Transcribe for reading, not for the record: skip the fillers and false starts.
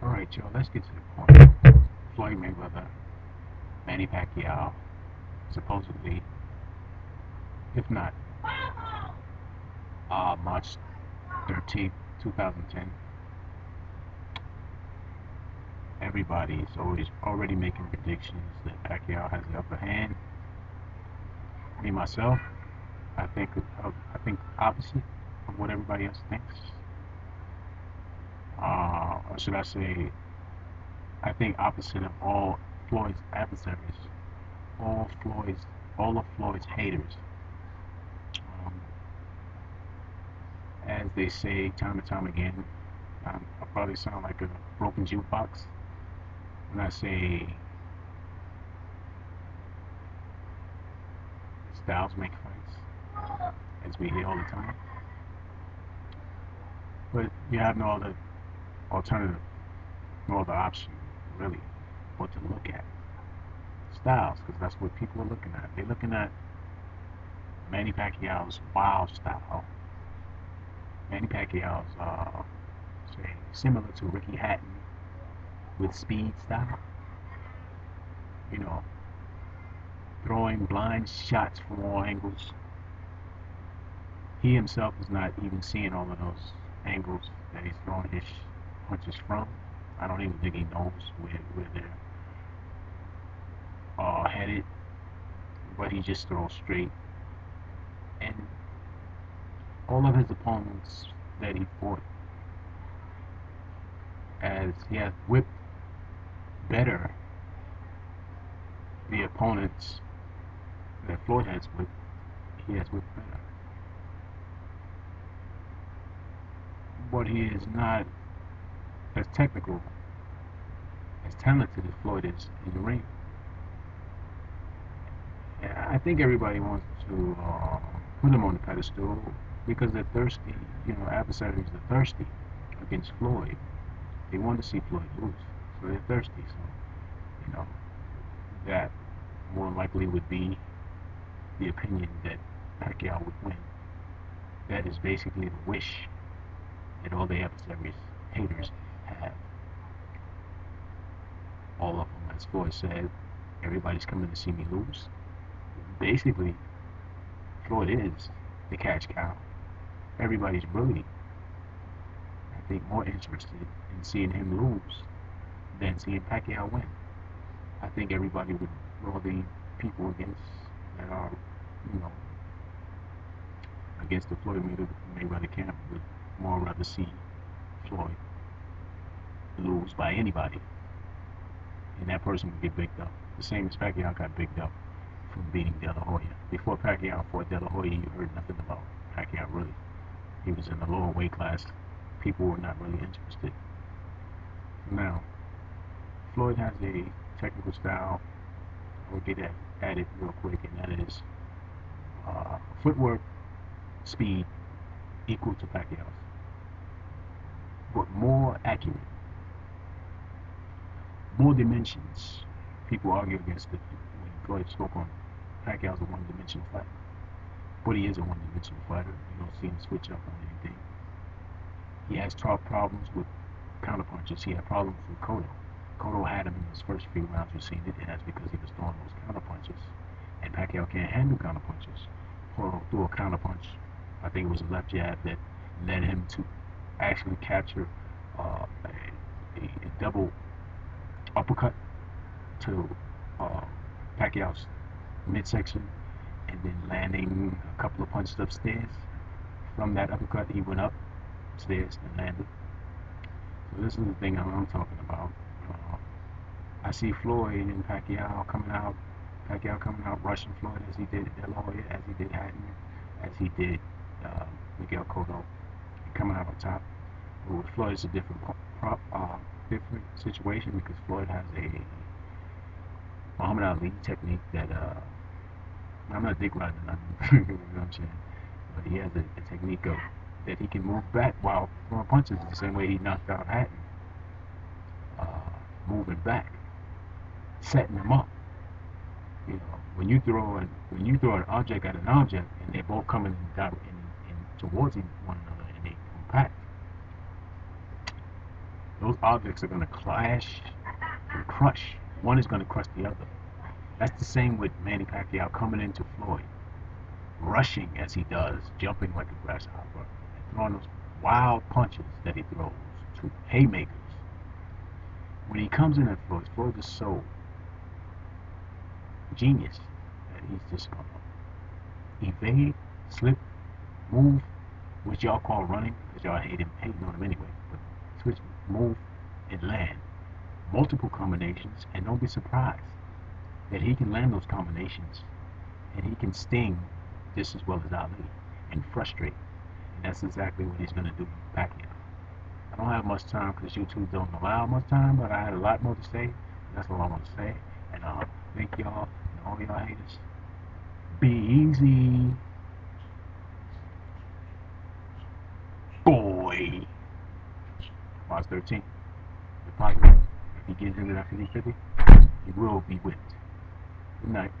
Alright, y'all, let's get to the point. Floyd Mayweather, Manny Pacquiao, supposedly, if not March 13th, 2010, everybody's already making predictions that Pacquiao has the upper hand. Me, myself, I think opposite of what everybody else thinks. Or should I say, I think opposite of all Floyd's adversaries, all Floyd's, all of Floyd's haters. Um, as they say time and time again, I probably sound like a broken jukebox when I say styles make fights, as we hear all the time. But you have no other alternative, no other option, really, but to look at styles, because that's what people are looking at. They're looking at Manny Pacquiao's wild style, Manny Pacquiao's, say, similar to Ricky Hatton with speed style, you know, throwing blind shots from all angles. He himself is not even seeing all of those angles that he's throwing his punches from. I don't even think he knows where they're headed, but he just throws straight. And all of his opponents that he fought, as he has whipped better the opponents that Floyd has whipped, he has whipped better. But he is not as technical, as talented as Floyd is in the ring. I think everybody wants to put him on the pedestal because they're thirsty. You know, adversaries are thirsty against Floyd. They want to see Floyd lose, so they're thirsty. So, you know, that more likely would be the opinion that Pacquiao would win. That is basically the wish that all the adversaries, haters, have. All of them, as Floyd said, everybody's coming to see me lose. Basically, Floyd is the cash cow. Everybody's really, I think, more interested in seeing him lose than seeing Pacquiao win. I think everybody would, all the people against that are, you know, against the Floyd Mayweather camp would more rather see Floyd lose by anybody, and that person would get bigged up. The same as Pacquiao got bigged up from beating De La Hoya. Before Pacquiao fought De La Hoya, you heard nothing about Pacquiao really. He was in the lower weight class. People were not really interested. Now, Floyd has a technical style. We'll get at it real quick, and that is footwork, speed equal to Pacquiao's, but more accurate, more dimensions. People argue against it when Floyd spoke on Pacquiao's a one-dimensional fighter, but he is a one-dimensional fighter. You don't see him switch up on anything. He has problems with counterpunches. He had problems with Cotto. Cotto had him in his first few rounds. You've seen it, and that's because he was throwing those counterpunches. And Pacquiao can't handle counterpunches. Cotto threw a counterpunch. I think it was a left jab that led him to actually capture a double uppercut to Pacquiao's midsection, and then landing a couple of punches upstairs. From that uppercut, he went upstairs and landed. So this is the thing I'm talking about. I see Floyd and Pacquiao coming out. Pacquiao coming out rushing Floyd as he did De La Hoya, as he did Hatton, as he did Miguel Cotto, and coming out on top. But with Floyd, it's a different situation because Floyd has a Muhammad Ali technique that I'm not dick riding nothing, you know what I'm saying? But he has a technique of that he can move back while throwing punches the same way he knocked out Hatton, moving back, setting him up. You know, when you throw an object at an object and they're both coming in towards one another and they compact, Those objects are going to clash and crush. One is going to crush the other. That's the same with Manny Pacquiao coming into Floyd, rushing as he does, jumping like a grasshopper, and throwing those wild punches that he throws, to haymakers. When he comes in at Floyd, Floyd is so genius that he's just going to evade, slip, move, which y'all call running, because y'all hating on him anyway. But switch, move, and land. Multiple combinations, and don't be surprised that he can land those combinations, and he can sting just as well as Ali, and frustrate. And that's exactly what he's going to do with Pacquiao. I don't have much time because YouTube don't allow much time, but I had a lot more to say. That's all I want to say. And thank y'all and all y'all haters. Be easy, boy. March 13th. If he gets into that 50-50, he will be whipped. Good night.